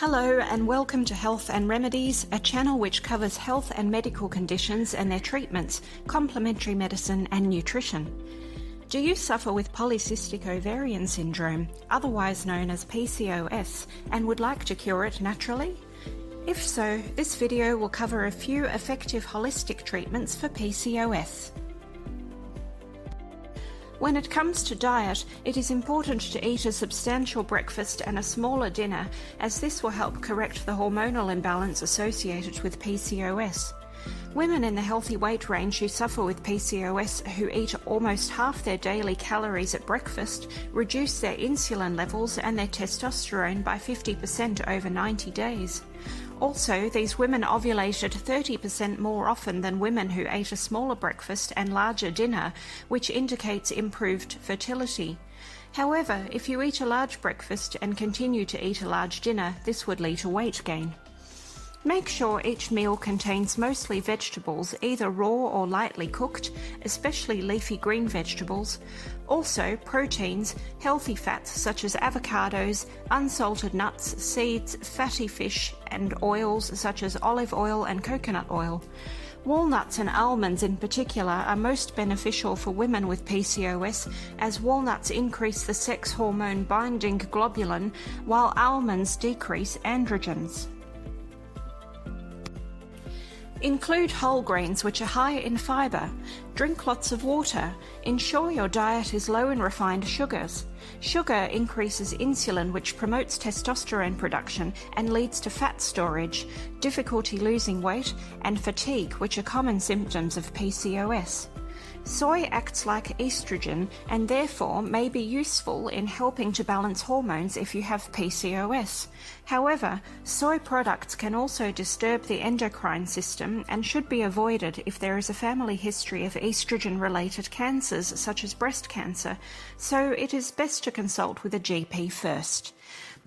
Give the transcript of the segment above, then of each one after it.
Hello and welcome to Health and Remedies, a channel which covers health and medical conditions and their treatments, complementary medicine and nutrition. Do you suffer with polycystic ovarian syndrome, otherwise known as PCOS, and would like to cure it naturally? If so, this video will cover a few effective holistic treatments for PCOS. When it comes to diet, it is important to eat a substantial breakfast and a smaller dinner, as this will help correct the hormonal imbalance associated with PCOS. Women in the healthy weight range who suffer with PCOS who eat almost half their daily calories at breakfast reduce their insulin levels and their testosterone by 50% over 90 days. Also, these women ovulated 30% more often than women who ate a smaller breakfast and larger dinner, which indicates improved fertility. However, if you eat a large breakfast and continue to eat a large dinner, this would lead to weight gain. Make sure each meal contains mostly vegetables, either raw or lightly cooked, especially leafy green vegetables. Also, proteins, healthy fats such as avocados, unsalted nuts, seeds, fatty fish, and oils such as olive oil and coconut oil. Walnuts and almonds in particular are most beneficial for women with PCOS, as walnuts increase the sex hormone binding globulin, while almonds decrease androgens. Include whole grains which are high in fibre. Drink lots of water. Ensure your diet is low in refined sugars. Sugar increases insulin, which promotes testosterone production and leads to fat storage, difficulty losing weight, and fatigue, which are common symptoms of PCOS. Soy acts like estrogen and therefore may be useful in helping to balance hormones if you have PCOS. However, soy products can also disturb the endocrine system and should be avoided if there is a family history of estrogen-related cancers such as breast cancer, so it is best to consult with a GP first.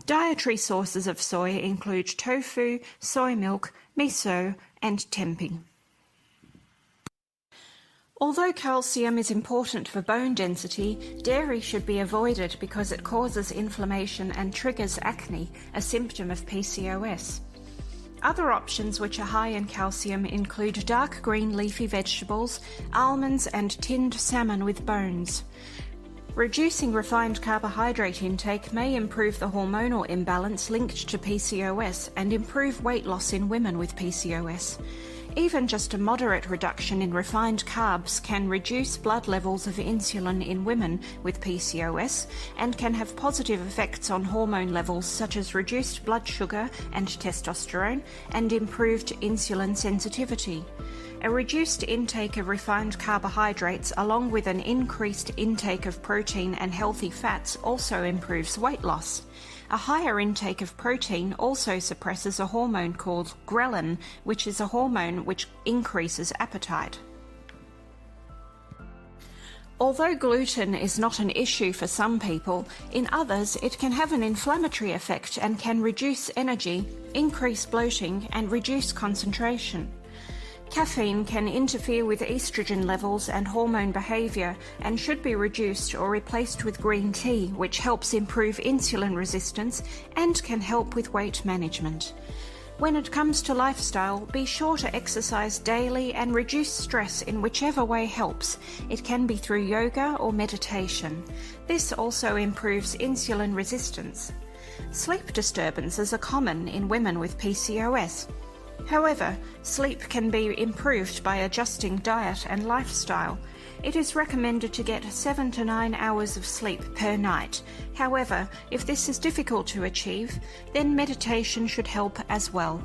Dietary sources of soy include tofu, soy milk, miso, and tempeh. Although calcium is important for bone density, dairy should be avoided because it causes inflammation and triggers acne, a symptom of PCOS. Other options which are high in calcium include dark green leafy vegetables, almonds, and tinned salmon with bones. Reducing refined carbohydrate intake may improve the hormonal imbalance linked to PCOS and improve weight loss in women with PCOS. Even just a moderate reduction in refined carbs can reduce blood levels of insulin in women with PCOS and can have positive effects on hormone levels such as reduced blood sugar and testosterone and improved insulin sensitivity. A reduced intake of refined carbohydrates along with an increased intake of protein and healthy fats also improves weight loss. A higher intake of protein also suppresses a hormone called ghrelin, which is a hormone which increases appetite. Although gluten is not an issue for some people, in others it can have an inflammatory effect and can reduce energy, increase bloating, and reduce concentration. Caffeine can interfere with estrogen levels and hormone behavior and should be reduced or replaced with green tea, which helps improve insulin resistance and can help with weight management. When it comes to lifestyle, be sure to exercise daily and reduce stress in whichever way helps. It can be through yoga or meditation. This also improves insulin resistance. Sleep disturbances are common in women with PCOS. However, sleep can be improved by adjusting diet and lifestyle. It is recommended to get 7 to 9 hours of sleep per night. However, if this is difficult to achieve, then meditation should help as well.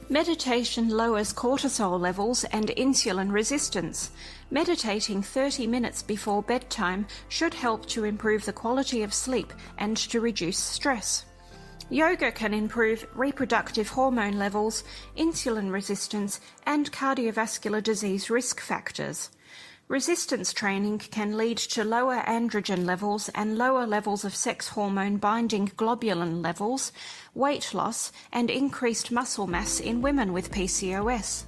Meditation lowers cortisol levels and insulin resistance. Meditating 30 minutes before bedtime should help to improve the quality of sleep and to reduce stress. Yoga can improve reproductive hormone levels, insulin resistance, and cardiovascular disease risk factors. Resistance training can lead to lower androgen levels and lower levels of sex hormone binding globulin levels, weight loss, and increased muscle mass in women with PCOS.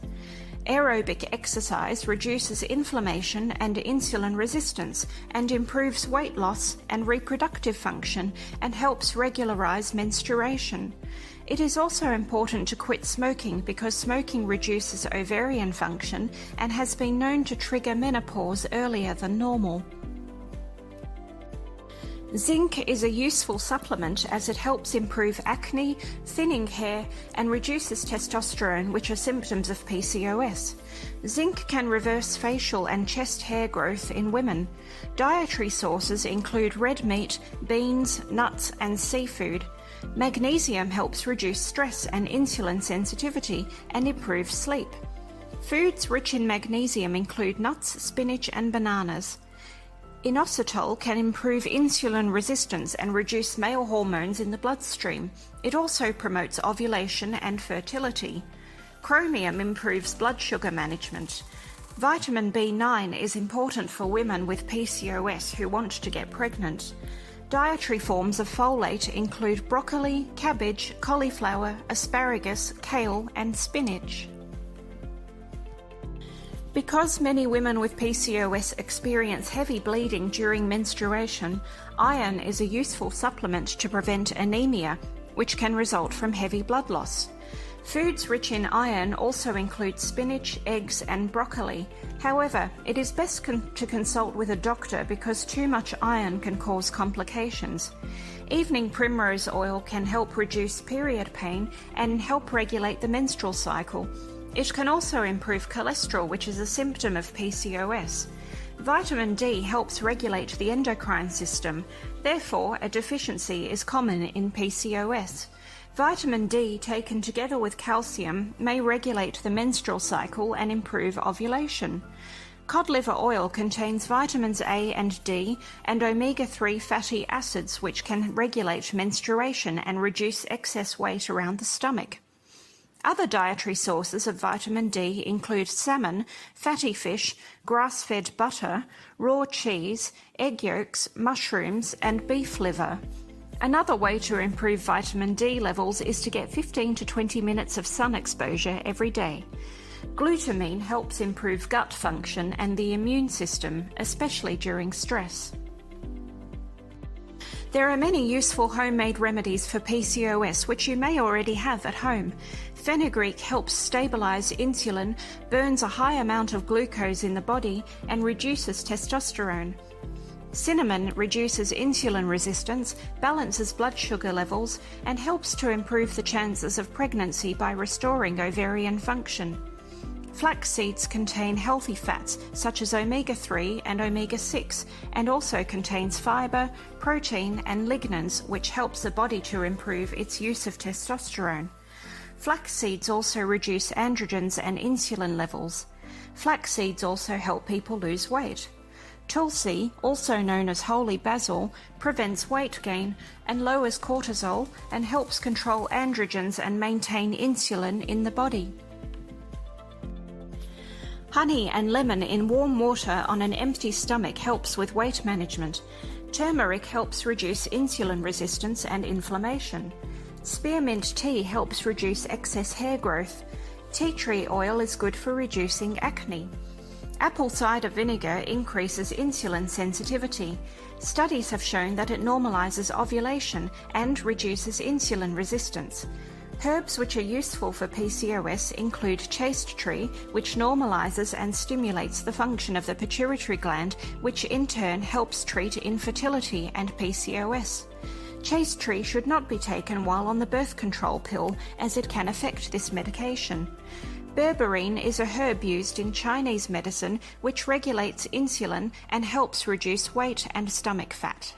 Aerobic exercise reduces inflammation and insulin resistance and improves weight loss and reproductive function and helps regularize menstruation. It is also important to quit smoking because smoking reduces ovarian function and has been known to trigger menopause earlier than normal. Zinc is a useful supplement as it helps improve acne, thinning hair, and reduces testosterone, which are symptoms of PCOS. Zinc can reverse facial and chest hair growth in women. Dietary sources include red meat, beans, nuts, and seafood. Magnesium helps reduce stress and insulin sensitivity and improve sleep. Foods rich in magnesium include nuts, spinach, and bananas. Inositol can improve insulin resistance and reduce male hormones in the bloodstream. It also promotes ovulation and fertility. Chromium improves blood sugar management. Vitamin B9 is important for women with PCOS who want to get pregnant. Dietary forms of folate include broccoli, cabbage, cauliflower, asparagus, kale, and spinach. Because many women with PCOS experience heavy bleeding during menstruation, iron is a useful supplement to prevent anemia, which can result from heavy blood loss. Foods rich in iron also include spinach, eggs, and broccoli. However, it is best to consult with a doctor because too much iron can cause complications. Evening primrose oil can help reduce period pain and help regulate the menstrual cycle. It can also improve cholesterol, which is a symptom of PCOS. Vitamin D helps regulate the endocrine system. Therefore, a deficiency is common in PCOS. Vitamin D taken together with calcium may regulate the menstrual cycle and improve ovulation. Cod liver oil contains vitamins A and D and omega-3 fatty acids, which can regulate menstruation and reduce excess weight around the stomach. Other dietary sources of vitamin D include salmon, fatty fish, grass-fed butter, raw cheese, egg yolks, mushrooms, and beef liver. Another way to improve vitamin D levels is to get 15 to 20 minutes of sun exposure every day. Glutamine helps improve gut function and the immune system, especially during stress. There are many useful homemade remedies for PCOS which you may already have at home. Fenugreek helps stabilize insulin, burns a high amount of glucose in the body, and reduces testosterone. Cinnamon reduces insulin resistance, balances blood sugar levels, and helps to improve the chances of pregnancy by restoring ovarian function. Flax seeds contain healthy fats such as omega-3 and omega-6 and also contains fibre, protein and lignans, which helps the body to improve its use of testosterone. Flax seeds also reduce androgens and insulin levels. Flax seeds also help people lose weight. Tulsi, also known as holy basil, prevents weight gain and lowers cortisol and helps control androgens and maintain insulin in the body. Honey and lemon in warm water on an empty stomach helps with weight management. Turmeric helps reduce insulin resistance and inflammation. Spearmint tea helps reduce excess hair growth. Tea tree oil is good for reducing acne. Apple cider vinegar increases insulin sensitivity. Studies have shown that it normalizes ovulation and reduces insulin resistance. Herbs which are useful for PCOS include chaste tree, which normalizes and stimulates the function of the pituitary gland, which in turn helps treat infertility and PCOS. Chaste tree should not be taken while on the birth control pill, as it can affect this medication. Berberine is a herb used in Chinese medicine which regulates insulin and helps reduce weight and stomach fat.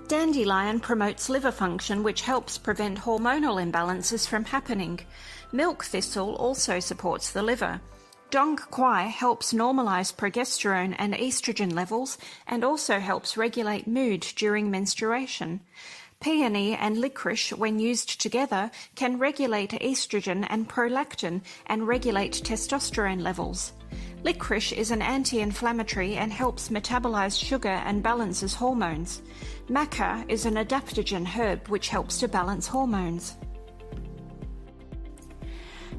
Dandelion promotes liver function, which helps prevent hormonal imbalances from happening. Milk thistle also supports the liver. Dong quai helps normalize progesterone and estrogen levels and also helps regulate mood during menstruation. Peony and licorice, when used together, can regulate estrogen and prolactin and regulate testosterone levels. Licorice is an anti-inflammatory and helps metabolize sugar and balances hormones. Maca is an adaptogen herb which helps to balance hormones.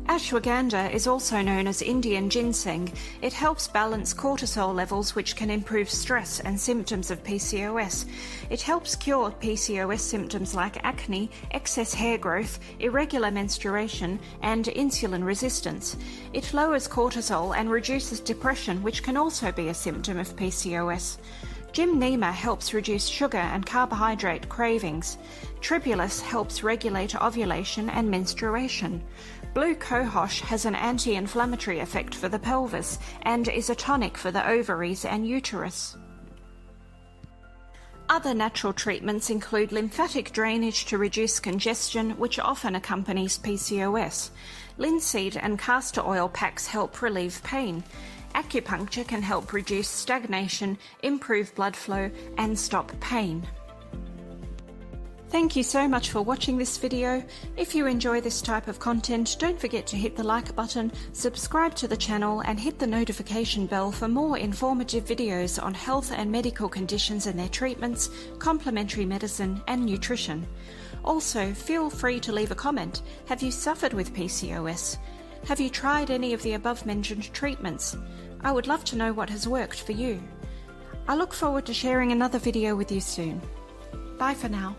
Ashwagandha is also known as Indian ginseng. It helps balance cortisol levels, which can improve stress and symptoms of PCOS. It helps cure PCOS symptoms like acne, excess hair growth, irregular menstruation, and insulin resistance. It lowers cortisol and reduces depression, which can also be a symptom of PCOS. Gymnema helps reduce sugar and carbohydrate cravings. Tribulus helps regulate ovulation and menstruation. Blue cohosh has an anti-inflammatory effect for the pelvis and is a tonic for the ovaries and uterus. Other natural treatments include lymphatic drainage to reduce congestion, which often accompanies PCOS. Linseed and castor oil packs help relieve pain. Acupuncture can help reduce stagnation, improve blood flow, and stop pain. Thank you so much for watching this video. If you enjoy this type of content, don't forget to hit the like button, subscribe to the channel, and hit the notification bell for more informative videos on health and medical conditions and their treatments, complementary medicine, and nutrition. Also, feel free to leave a comment. Have you suffered with PCOS? Have you tried any of the above-mentioned treatments? I would love to know what has worked for you. I look forward to sharing another video with you soon. Bye for now.